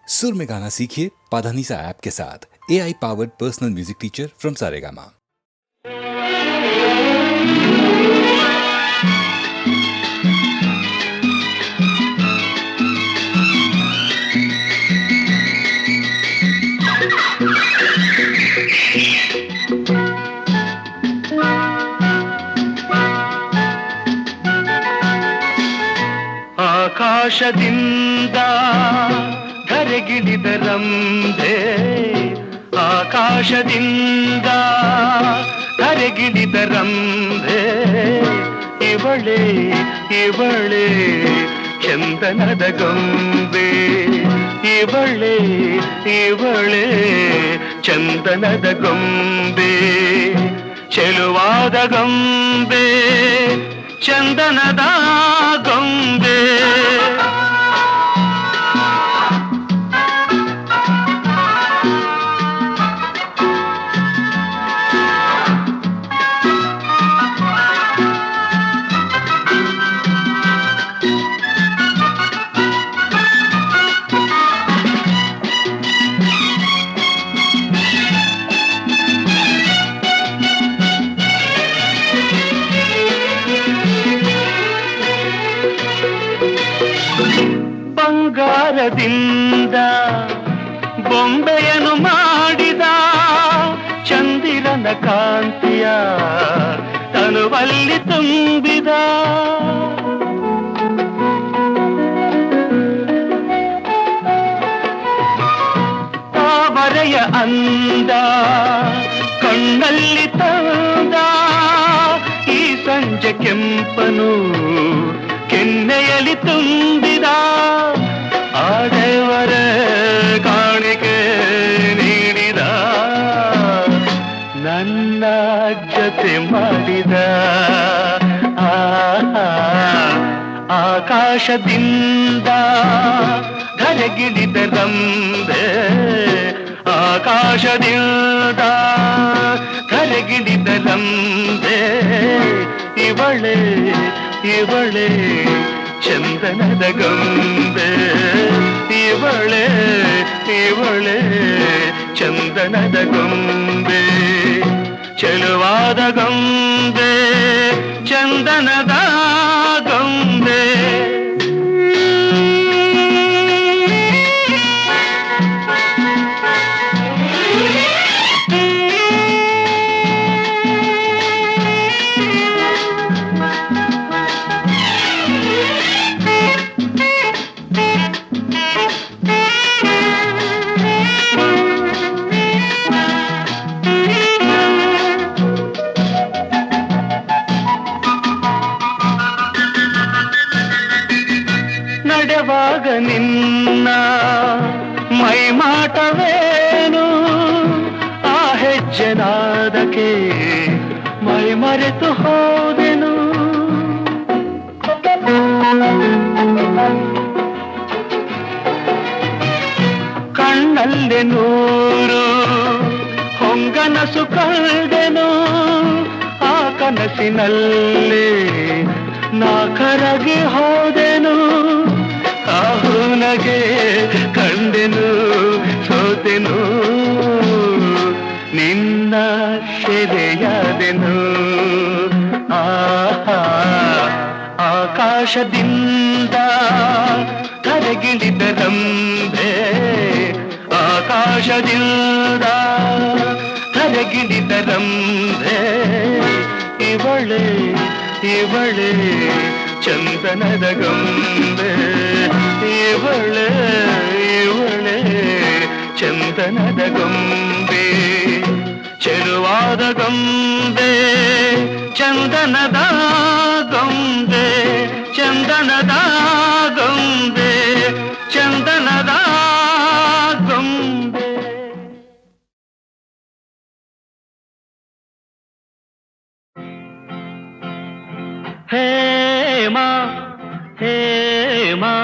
सुर में गाना सीखिए पाधानीसा ऐप के साथ। AI powered personal music teacher from Saregama. ಆಕಾಶದಿಂದ ಧರೆಗಿಳಿದ ರಂಭೆ, ಆಕಾಶದಿಂದ ಧರೆಗಿಳಿದ ರಂಭೆ, ಇವಳೇ ಇವಳೇ ಚಂದನದ ಗೊಂಬೆ, ಇವಳೇ ಇವಳೇ ಚಂದನದ ಗೊಂಬೆ, ಚೆಲುವಾದ ಗೊಂಬೆ ಚಂದನದ ಗೊಂಬೆ. ಬಂಗಾರದಿಂದ ಬೊಂಬೆಯನ್ನು ಮಾಡಿದ ಚಂದಿರನ ಕಾಂತಿಯ ತನುವಲ್ಲಿ ತುಂಬಿದ, ತಾವರೆಯ ಅಂದ ಕಣ್ಣಲ್ಲಿ ತಂದ, ಈ ಸಂಜೆ ಕೆಂಪನು ಕೆನ್ನೆಯಲ್ಲಿ ತುಂಬಿದ, ಆಡೆವರ ಕಾಣಿಕೆ ನೀಡಿದ, ನನ್ನ ಜೊತೆ ಮಾಡಿದ. ಆಕಾಶದಿಂದ ಧರೆಗಿಳಿದ ರಂಭೆ, ಆಕಾಶದಿಂದ ಧರೆಗಿಳಿದ ರಂಭೆ, ಇವಳೇ ಇವಳೇ ಚಂದನದ ಗೊಂಬೆ, ಇವಳೇ ಇವಳೇ ಚಂದನದ ಗೊಂಬೆ, ಚೆಲುವಾದ ಗೊಂಬೆ ಚಂದನದ ಗೊಂಬೆ. ನಡೆವಾಗ ನಿನ್ನ ಮೈಮಾಟವೇನು, ಆ ಹೆಜ್ಜೆನಾದಕ್ಕೆ ಮೈ ಮರೆತು ಹೋದೆನು, ಕಣ್ಣಲ್ಲಿ ನೂರು ಹೊಂಗನಸು ಕಂಡೆನು, ಆ ಕನಸಿನಲ್ಲಿ ನಾ ಕರಗಿ ಹೋದೆನು, ಆಹುನಗೆ ಕಂಡೆನು ಸೋತೆನು, ನಿನ್ನ ಸೆರೆಯಾದೆನು. ಆಕಾಶದಿಂದ ಧರೆಗಿಳಿದ ರಂಭೆ, ಆಕಾಶದಿಂದ ಧರೆಗಿಳಿದ ರಂಭೆ, ಇವಳೇ ಇವಳೇ ಚಂದನದ ಗೊಂಬೆ, ಇವಳೇ ಇವಳೇ ಚಂದನದ ಗೊಂಬೆ, ಚೆಲುವಾದ ಗೊಂಬೆ ಚಂದನದ ಗೊಂಬೆ, ಚಂದನದ ಗೊಂಬೆ ಚಂದನದ ಗೊಂಬೆ. ಹೇಮಾ ಹೇಮಾ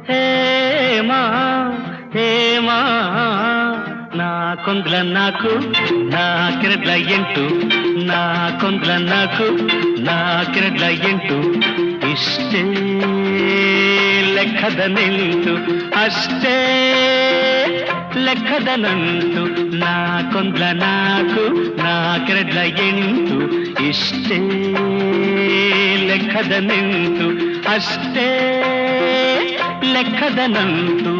ಹೇಮಾ ಹೇಮಾ, నాకొందుల నాకు నాకెరడ్ల ఎంటు, నాకొందుల నాకు నాకెరడ్ల ఎంటు, ఇష్టే ಲೆಕ್ಕದ ನಿಂತು ಅಷ್ಟೇ ಲೆಕ್ಕದ ನಂಟು ನಾಕೊಂದ್ಲ ನಾಲ್ಕು ನಾಲ್ಕೆರಡ್ಲ ಎಂಟು ಇಷ್ಟೇ ಲೆಕ್ಕದ ನಿಂತು ಅಷ್ಟೇ ಲೆಕ್ಕದ ನಂಟು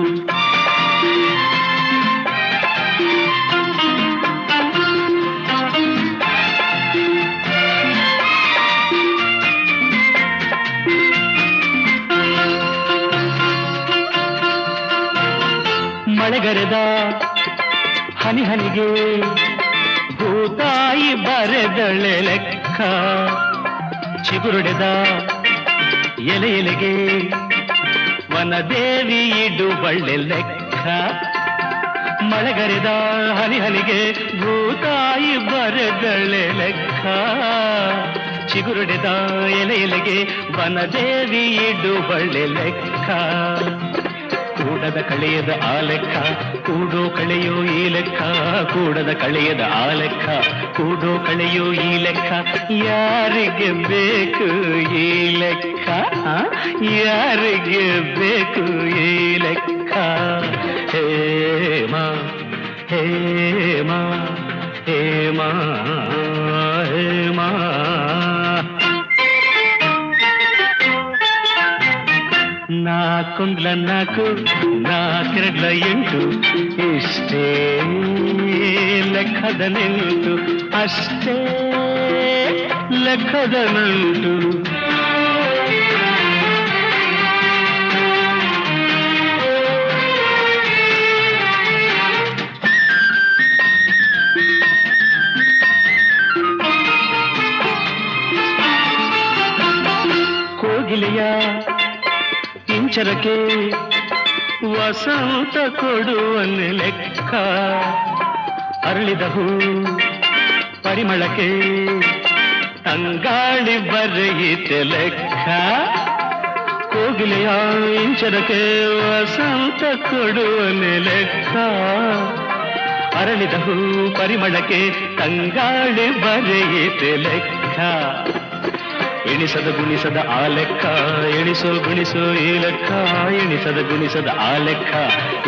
ಮಳೆಗರೆದ ಹನಿ ಹನಿಗೆ ಭೂತಾಯಿ ಬರೆದಳೆ ಲೆಕ್ಕ ಚಿಗುರುಡೆದ ಎಲೆ ಎಲೆಗೆ ವನದೇವಿ ಇಡುವಳ್ಳೆ ಲೆಕ್ಕ ಮಳೆಗರೆದ ಹನಿ ಹನಿಗೆ ಭೂತಾಯಿ ಬರೆದಳೆ ಲೆಕ್ಕ ಚಿಗುರುಡೆದ ಎಲೆ ಎಲೆಗೆ ವನದೇವಿ ಇಡುವಳ್ಳೆ ಲೆಕ್ಕ ಕೂಡದ ಕಳೆಯದ ಆ ಲೆಕ್ಕ ಕೂಡೋ ಕಳೆಯೋ ಈ ಲೆಕ್ಕ ಕೂಡದ ಕಳೆಯದ ಆ ಲೆಕ್ಕ ಕೂಡೋ ಕಳೆಯೋ ಈ ಲೆಕ್ಕ ಯಾರಿಗೆ ಬೇಕು ಈ ಲೆಕ್ಕ ಯಾರಿಗೆ ಬೇಕು ಈ ಲೆಕ್ಕ ಹೇಮಾ ಹೇಮಾ ಹೇಮಾ ಹೇಮಾ ನಾಕೊಂದ್ಲ ನಾಲ್ಕು ನಾಲ್ಕೆರಡ್ಲ ಎಂಟು ಇಷ್ಟೇ ಲೆಕ್ಕದ ನಿಂಟು ಅಷ್ಟೇ ಲೆಕ್ಕದ ನಂಟು ಕೋಗಿಲೆಯ ಇಂಚರಕ್ಕೆ ವಸಂತ ಕೊಡುವನ್ನೆ ಲೆಕ್ಕ ಅರಳಿದ ಹೂ ಪರಿಮಳಕ್ಕೆ ತಂಗಾಳಿ ಬರೆಯಿತೆ ಲೆಕ್ಕ ಕೋಗಿಲೆಯ ಇಂಚರಕ್ಕೆ ವಸಂತ ಕೊಡುವನ್ನೆ ಲೆಕ್ಕ ಅರಳಿದ ಹೂ ಪರಿಮಳಕ್ಕೆ ತಂಗಾಳಿ ಬರೆಯಿತೆ ಲೆಕ್ಕ ಎಣಿಸದ ಗುಣಿಸದ ಆ ಲೆಕ್ಕ ಎಣಿಸೋ ಗುಣಿಸೋ ಈ ಲೆಕ್ಕ ಎಣಿಸದ ಗುಣಿಸದ ಆ ಲೆಕ್ಕ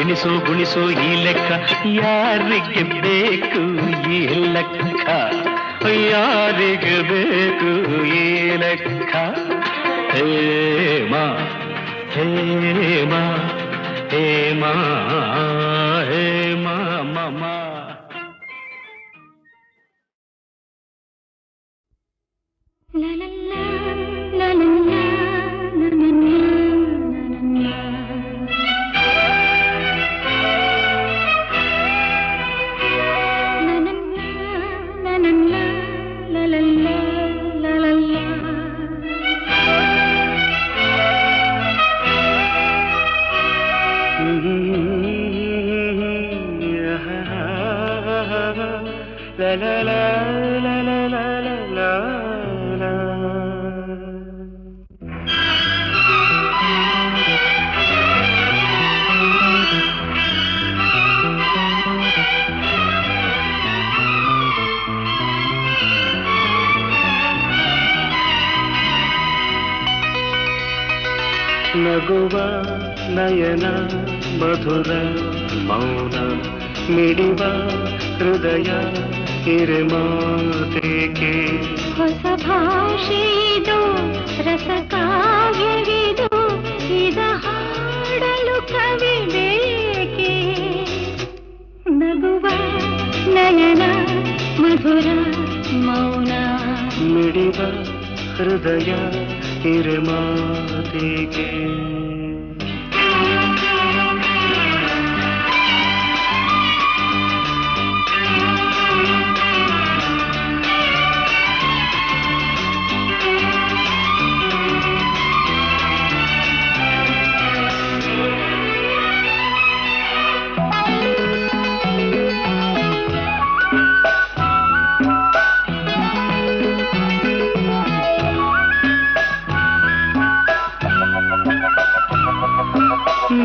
ಎಣಿಸೋ ಗುಣಿಸೋ ಈ ಲೆಕ್ಕ ಯಾರಿಗೆ ಬೇಕು ಈ ಲೆಕ್ಕ ಯಾರಿಗೆ ಬೇಕು ಈ ಲೆಕ್ಕ ಹೇಮಾ ಹೇಮಾ ಹೇಮಾ ಹೇಮಾ ಮಮ La la la la la la la la la la la la la la ನಗುವ ನಯನ ಮಧುರ ಮೌನ ಮಿಡಿವ ಹೃದಯ ಹಿರೇಮಾತೆಗೆ ಹೊಸ ಭಾಷೆಯಿದು ರಸ ಕಾವ್ಯವಿದು ಇದ ಹಾಡಲು ಕವಿ ಬೇಕೆ ನಗುವ ನಯನ ಮಧುರ ಮೌನ ಮಿಡಿವ ಹೃದಯ ಹಿರೇಮಾತೆಗೆ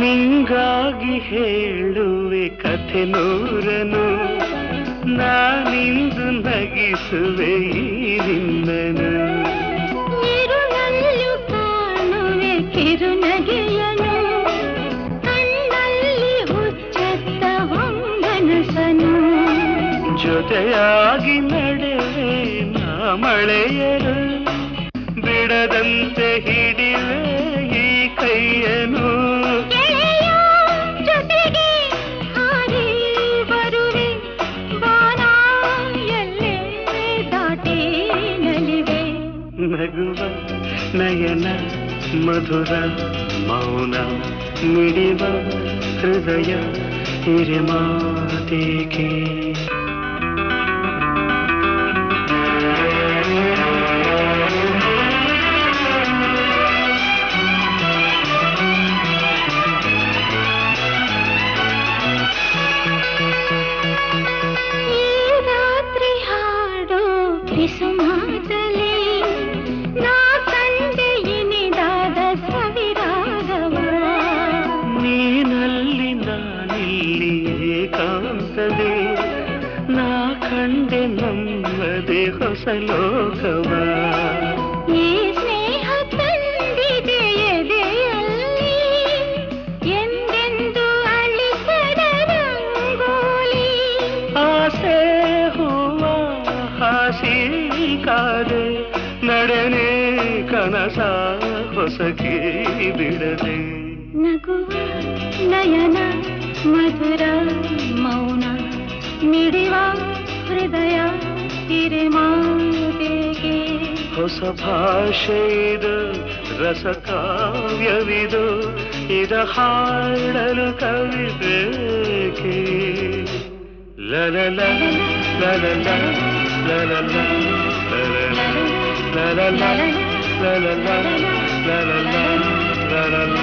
ನಿಂಗಾಗಿ ಹೇಳುವೆ ಕಥೆ ನೂರನು ನಾನಿಂದು ನಗಿಸುವೆ ಈ ನಿನ್ನನು ಇರುಳಲ್ಲೂ ಕಾಣುವೆ ಕಿರು ಕಿರುನಗೆಯನು ಕಣ್ಣಲ್ಲಿ ಹುಚ್ಚೆತ್ತ ಹೊಂಗನಸನು ಜೊತೆಯಾಗಿ ನಡೆವೆ ನಾ ಮಳೆಯರು ಬಿಡದಂತೆ ಹಿಡಿವೆ ಈ ಕೈಯನು ಗೆಳೆಯ ಜೊತೆಗೆ ಹಾರಿ ಬರುವೆ ಬಾನ ಎಲ್ಲೇ ದಾಟಿ ನಲಿವೆ ನಗುವ ನಯನ ಮಧುರ ಮೌನ ಮಿಡಿವ ಹೃದಯ ಹಿರಿಮಾತೇಕೆ ಸುಮಾತಲಿ ನಾ ಕಂಡೆ ಇನಿದಾದ ಸವಿರಾಗವ ನೀನಲ್ಲಿ ನಾನಿಲ್ಲಿ ಏಕಾಂತದೆ ನಾ ಕಂಡೆ ನಮ್ಮದೆ ಹೊಸ ಲೋಕವ ಈ ಸ್ನೇಹ ತಂದಿದೆ ಎದೆಯಲ್ಲಿ ಎಂದೆಂದು ಅಳಿಸದ ರಂಗೋಲಿ ಆಸೆ ಹೂವ ಹಾಸಿ ಕಾದೆ ನಡೆನೆ ಕನಸ ಹೊಸಕಿ ಬಿಡದೆ ನಗುವ ನಯನ ಮಧುರ ಮೌನ ಮಿಡಿವ ಹೃದಯ ಹಿರಿಮಾತೆಗೆ ಹೊಸ ಭಾಷೆ ಇದು ರಸ ಕಾವ್ಯವಿದು ಇದ ಹಾಡಲು ಕವಿ ಬೇಕೆ ಲಲಲ ಲಲಲ ಲಲಲ ಲಲಲ ಲಲಲ ಲಲಲ ಲಲಲ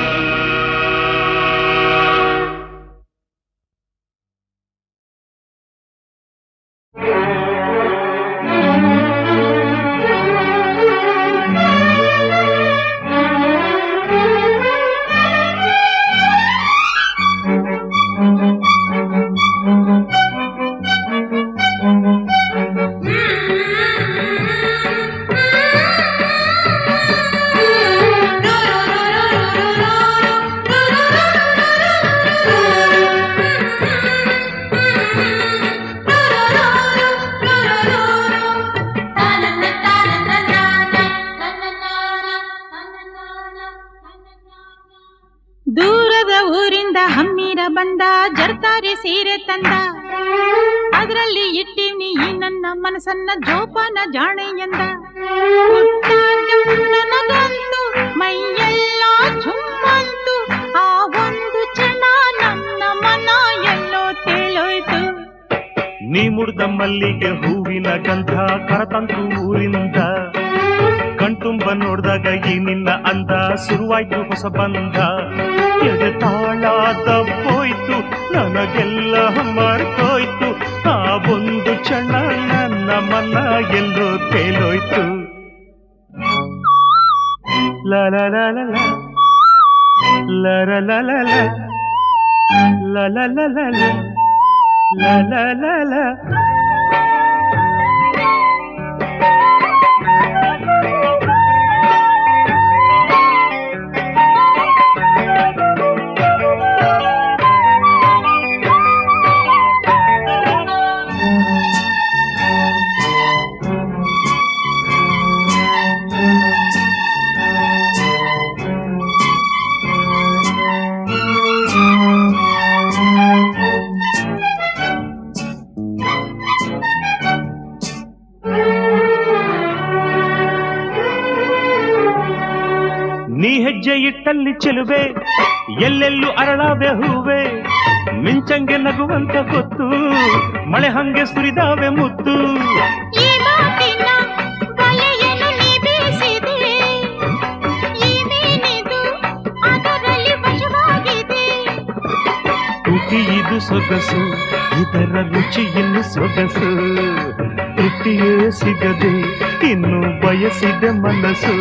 ದೂರದ ಊರಿಂದ ಹಮ್ಮಿರ ಬಂದ ಜರ್ತಾರಿ ಸೀರೆ ತಂದ ಅದರಲ್ಲಿ ಇಟ್ಟಿವ್ನಿ ಈ ನನ್ನ ಮನಸ್ಸನ್ನ ಜೋಪಾನ ಜಾಣೆ ಎಂದ ನನಗಂತೂ ಮೈಯೆಲ್ಲ ಚುಮ್ಮಂತು ಆ ಒಂದು ಕ್ಷಣ ನನ್ನ ಮನ ಎಲ್ಲೋ ತೇಲೋಯ್ತು ನೀ ಮುಡ್ದ ಮಲ್ಲಿಗೆ ಹೂವಿನ ಗಂಧ ಕರತಂತು ಊರಿಂದ ಕಣ್ತುಂಬ ನೋಡ್ದಾಗ ಈ ನಿನ್ನ ಅಂದ ಶುರುವಾಯ್ತು ಹೊಸ ಬಂಧ ಎದೆ ತಾಳ ತಪ್ಪೋಯ್ತು ನನಗೆಲ್ಲ ಮರ್ತೋಯ್ತು ಆ ಒಂದು ಕ್ಷಣ ನನ್ನ ಮನ ಎಲ್ಲೋ ತೇಲೋಯ್ತು ಲಲಲಲ ಲಲಲಲ ಲಲಲಲ ಲಲಲಲ ನೀ ಹೆಜ್ಜೆ ಇಟ್ಟಲ್ಲಿ ಚೆಲುವೆ ಎಲ್ಲೆಲ್ಲೂ ಅರಳಾವೆ ಹೂವೆ ಮಿಂಚಂಗೆ ನಗುವಂತ ಗೊತ್ತು ಮಳೆ ಹಂಗೆ ಸುರಿದಾವೆ ಮುತ್ತು ಈ ಮಾತಿನ ಬಲೆಯನ್ನು ನೀ ಬೀಸಿದೆ ಈ ಮೀನಿದು ಅದರಲ್ಲಿ ವಶವಾಗಿದೆ ತುಟಿ ಇದು ಸೊಗಸು ಇದರ ರುಚಿ ಇನ್ನು ಸೊಗಸು ತೃಪ್ತಿಯೇ ಸಿಗದೆ ಇನ್ನು ಬಯಸಿದೆ ಮನಸ್ಸು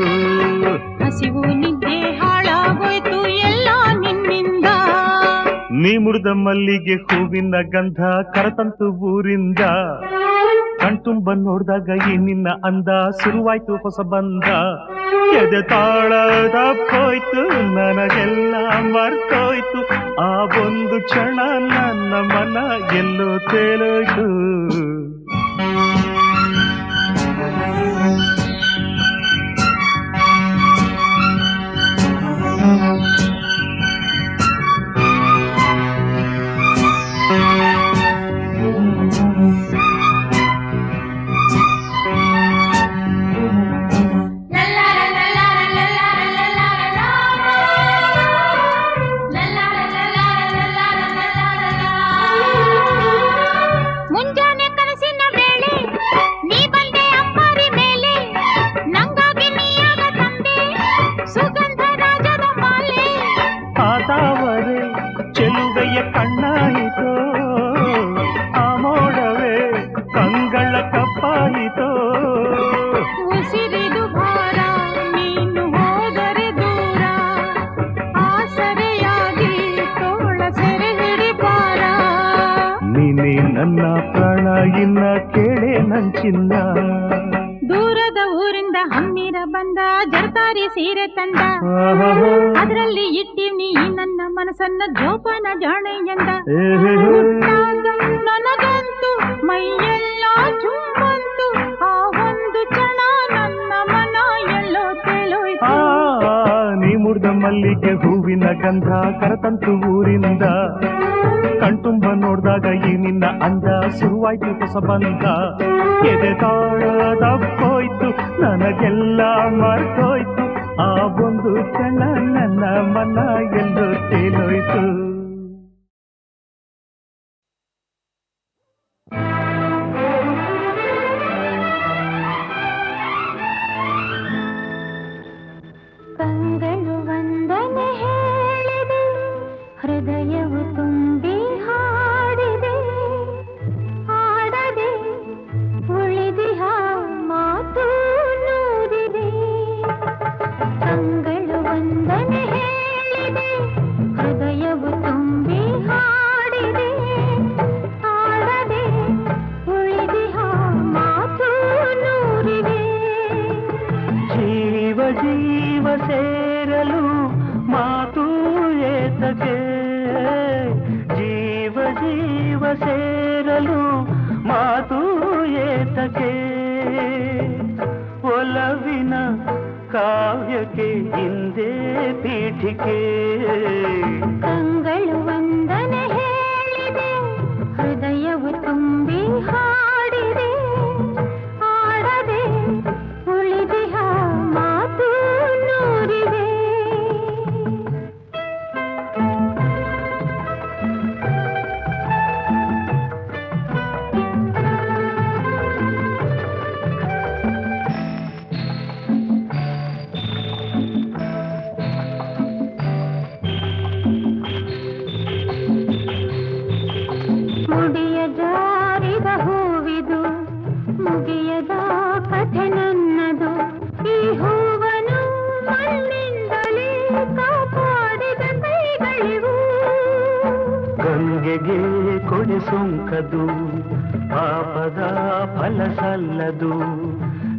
ಹಸಿವು ನಿದ್ದೆ ಹಾಳಾಗೋಯ್ತು ಎಲ್ಲ ನಿನ್ನಿಂದ ನೀ ಮುಡ್ದ ಮಲ್ಲಿಗೆ ಹೂವಿನ ಗಂಧ ಕರತಂತು ಊರಿಂದ ಕಣ್ತುಂಬ ನೋಡ್ದಾಗ ಈ ನಿನ್ನ ಅಂದ ಶುರುವಾಯ್ತು ಹೊಸ ಬಂಧ ಎದೆ ತಾಳ ತಪ್ಪೋಯ್ತು ನನಗೆಲ್ಲ ಮರ್ತೋಯ್ತು ಆ ಒಂದು ಕ್ಷಣ ನನ್ನ ಮನ ಎಲ್ಲೋ ತೇಲೋಯ್ತು ಮುಂಜಾನೆ ಕನಸಿನ ವೇಳೆ ನೀ ಬಂದೆ ಅಪ್ಪಾರಿ ಮೇಲೆ ನಂಗಾಗಿ ನೀಯಾಗ ತಂದೆ ಸುಗಂಧ ರಾಜದ ಮಾಲೆ ಆತಾವರೆ ಚೆಲುವೆಯ ಕಣ್ಣಾಯಿತೋ ಆ ಮೋಡವೇ ಕಂಗಳ ಕಪ್ಪಾಯಿತೋ ಉಸಿರಿದು ಭಾರ ನೀನು ಹೋದರೆ ದೂರ ಆಸರೆಯಾಗಿ ತೋಳ ಸೆರೆ ಹಿಡಿಬಾರ ನೀನೇ ನನ್ನ ಪ್ರಾಣ ಇನ್ನ ಕೇಳೆ ನಂಚಿನ್ನ ದೂರದ ಊರಿಂದ ಹಮ್ಮಿರ ಬಂದ ಜರ್ತಾರಿ ಸೀರೆ ತಂದ ಅದರಲ್ಲಿ ಇಟ್ಟಿವ್ನಿ ನನ್ನ ಮನಸ್ಸನ್ನ ಜೋಪಾನ ಜಾಣೆ ಎಂದ ಹುಟ್ಟಾಗ ನನಗಂತೂ ಮೈಯೆಲ್ಲ ಚುಮ್ಮಂತು ಆ ಒಂದು ಕ್ಷಣ ನನ್ನ ಮನ ಎಲ್ಲೋ ತೇಲೋಯ್ತು ನೀ ಮುಡ್ದ ಮಲ್ಲಿಗೆ ಹೂವಿನ ಗಂಧ ಕರತಂತು ಊರಿಂದ ಕಣ್ತುಂಬ ನೋಡ್ದಾಗ ಈ ನಿನ್ನ ಅಂದ ಶುರುವಾಯ್ತು ಹೊಸ ಬಂಧ ಎದೆ ತಾಳ ತಪ್ಪೋಯ್ತು ನನಗೆಲ್ಲ ಮರ್ತೋಯ್ತು ಆ ಒಂದು ಕ್ಷಣ ನನ್ನ ಮನ ಎಂದು ತೇಲೋಯ್ತು ಕಂಗಳು ವಂದನೆ ಹೇಳಿದೆ ಹೃದಯವು ತುಂಬಿ ಹಾಡಿದೆ ಆಡದೆ ಉಳಿದಿಹ ಮಾತು ನೂರಿದೆ ಕಂಗಳು ವಂದನೆ ಹೇಳಿದೆ ಹೃದಯವು ತುಂಬಿ ಹಾಡಿದೆ ಆಡದೆ ಉಳಿದಿಹ ಮಾತು ನೂರಿದೆ ಜೀವ ಜೀವ ಸೇರಲು ಮಾತು ಏತಕ್ಕೆ ಜೀವ ಜೀವ ಸೇರಲು ಮಾತು ಏತಕ್ಕೆ ಒಲವಿನ ಕಾವ್ಯಕ್ಕೆ ಹಿಂದೆ ಪೀಠಿಕೆ ಕಂಗಳು ವಂದನೆ ಹೇಳಿದೆ ಹೃದಯವು ತುಂಬಿ ಹಾಡಿದೆ ಆಡದೆ ಉಳಿದಿಹ ಮಾತು ನೂರಿದೆ ಮುಡಿಯ ಜಾರಿದ ಹೂವಿದು ಮುಗಿಯದ ಕಥೆ ನನ್ನದು ಈ ಹೂವನು ಮಣ್ಣಿಂದಲೇ ಕಾಪಾಡಿದ ಕೈಗಳಿವು ಗಂಗೆಗೆ ಕೊಡೆ ಸೋಂಕದು ಪಾಪದ ಫಲ ಸಲ್ಲದು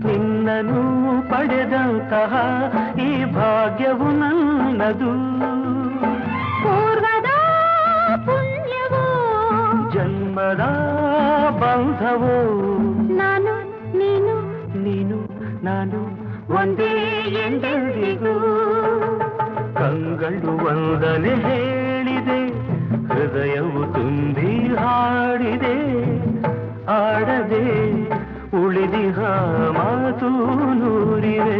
ನಿನ್ನನು ಪಡೆದಂತಹ ಈ ಭಾಗ್ಯವು ನನ್ನದು ಪೂರ್ವದ ಪುಣ್ಯವೋ ಜನ್ಮದ ಬಂಧವೋ ನಾನು ನೀನು ನೀನು ನಾನು ಒಂದೇ ಎಂದೆಂದಿಗೂ ಕಂಗಳು ವಂದನೆ ಹೇಳಿದೆ ಹೃದಯವು ತುಂಬಿ ಹಾಡಿದೆ ಆಡದೆ ಉಳಿದಿಹ ಮಾತು ನೂರಿವೆ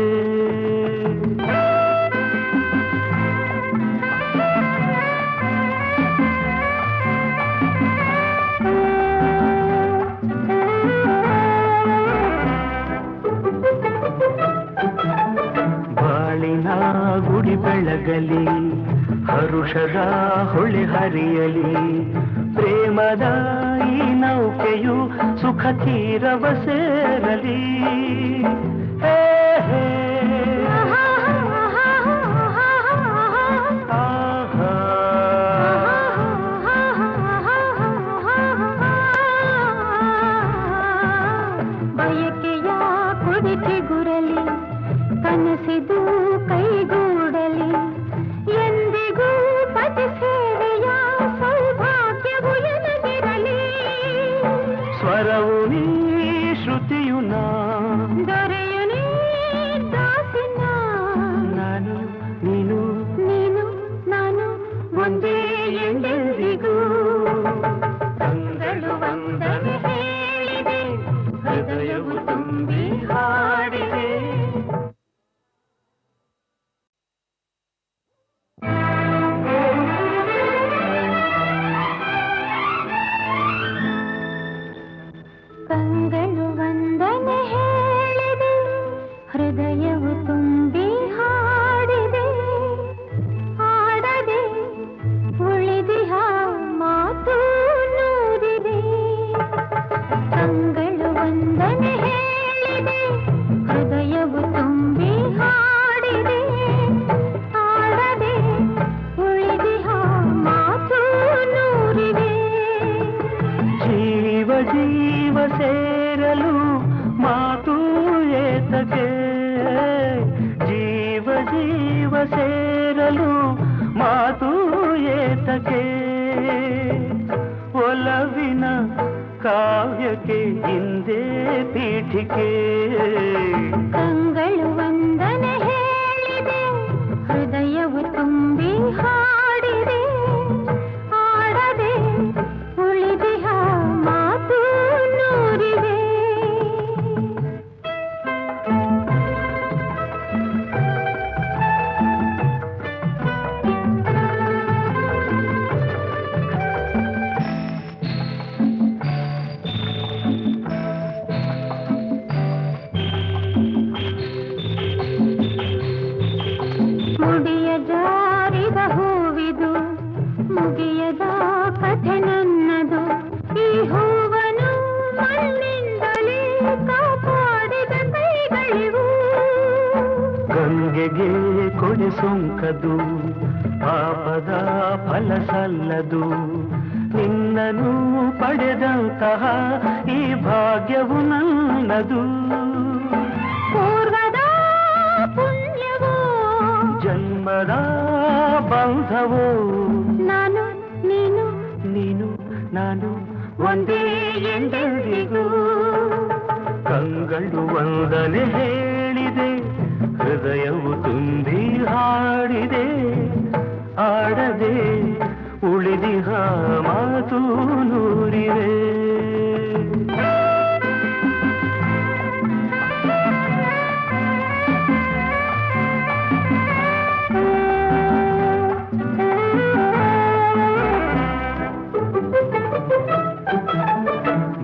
ಬಾಳಿನ ಗುಡಿ ಬೆಳಗಲಿ ಹರುಷದ ಹೊಳೆ ಹರಿಯಲಿ ಪ್ರೇಮದ ಈ ನೌಕೆಯು ಸುಖ ತೀರವ ಸೇರಲಿ ಹೇ ಹೇ ಆಹಾ. ಬಯಕೆಯ ಕುಡಿಕೆ ಗುರಲಿ ಕನಸಿದು ಸ್ವರವು ನೀ ಶ್ರುತಿಯು ನಾ ದೊರೆಯು ನೀ ದಾಸಿನ ನಾನು ನೀನು ನೀನು ನಾನು ಒಂದೇ ಎಂದೆಂದಿಗೂ ಕಂಗಳು ವಂದನೆ ಹೇಳಿದೆ ಹೃದಯವು ತುಂಬಿ ಹಾಡಿದೆ ಕಂಗಳು ವಂದನೆ ಹೇಳಿದೆ ಹೃದಯವು ತುಂಬಿ ಹಾಡಿದೆ ಹಾಡದೆ ಉಳಿದಿಹ ಮಾತು ನೂರಿದೆ ಕಂಗಳು ವಂದನೆ ಹೇಳಿದೆ ಹೃದಯವು ತುಂಬಿ ಹಾಡಿದೆ ಹಾಡದೆ ಉಳಿದಿಹ ಮಾತು ನೂರಿದೆ ಜೀವ ಜೀವ ಸೇರಲು ಮಾತು ಏತಕ್ಕೆ ಜೀವ ಜೀವ ಸೇರಲು ಮಾತು ಏತಕ್ಕೆ ಒಲವಿನ ಕಾವ್ಯಕ್ಕೆ ಹಿಂದೆ ಪೀಠಿಕೆ ಕಂಗಳು ವಂದನೆ ಹೇಳಿದೆ ಹೃದಯವು ತುಂಬಿ ಹಾಡಿದೆ ಹಾಡದೆ ಉಳಿದಿಹ ಮಾತು ನೂರಿದೆ ಮುಡಿಯ ಜಾರಿದ ಹೂವಿದು ಮುಗಿಯದ ಕಥೆ ನನ್ನದು ಈ ಹೂವನು ಮಣ್ಣಿಂದಲೇ ಕಾಪಾಡಿದ ಕೈಗಳಿವು ಗಂಗೆಗೆ ಕೊಡೆ ಸೊಂಕದು ಪಾಪದ ಫಲ ಸಲ್ಲದು ನಿನ್ನನು ಪಡೆದಂತಹ ಈ ಭಾಗ್ಯವು ನನ್ನದು ಪೂರ್ವದ ಪುಣ್ಯವೋ ಜನ್ಮದ ಬಂಧವೋ ನಾನು ನೀನು ನೀನು ನಾನು ಒಂದೇ ಎಂದೆಂದಿಗೂ ಕಂಗಳು ವಂದನೆ ಹೇಳಿದೆ ಹೃದಯವು ತುಂಬಿ ಹಾಡಿದೆ ಆಡದೆ ಉಳಿದಿಹ ಮಾತು ನೂರಿದೆ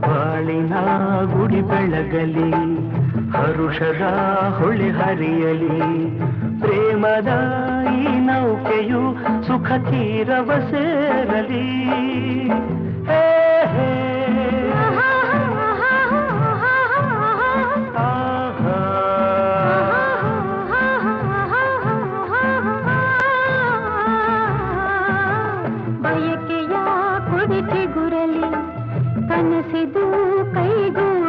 ಬಾಳಿನ ಗುಡಿ ಬೆಳಗಲಿ ಹರುಷದ ಹೊಳೆ ಹರಿಯಲಿ ಪ್ರೇಮದ ಈ ನೌಕೆಯು ಸುಖ ತೀರವ ಸೇರಲಿ ಹೇ ಹೇ ಆಹಾ. ಬಯಕೆಯ ಕುಡಿಕೆ ಗುರಲಿ ಕನಸಿದು ಕೈಗೂಡಿ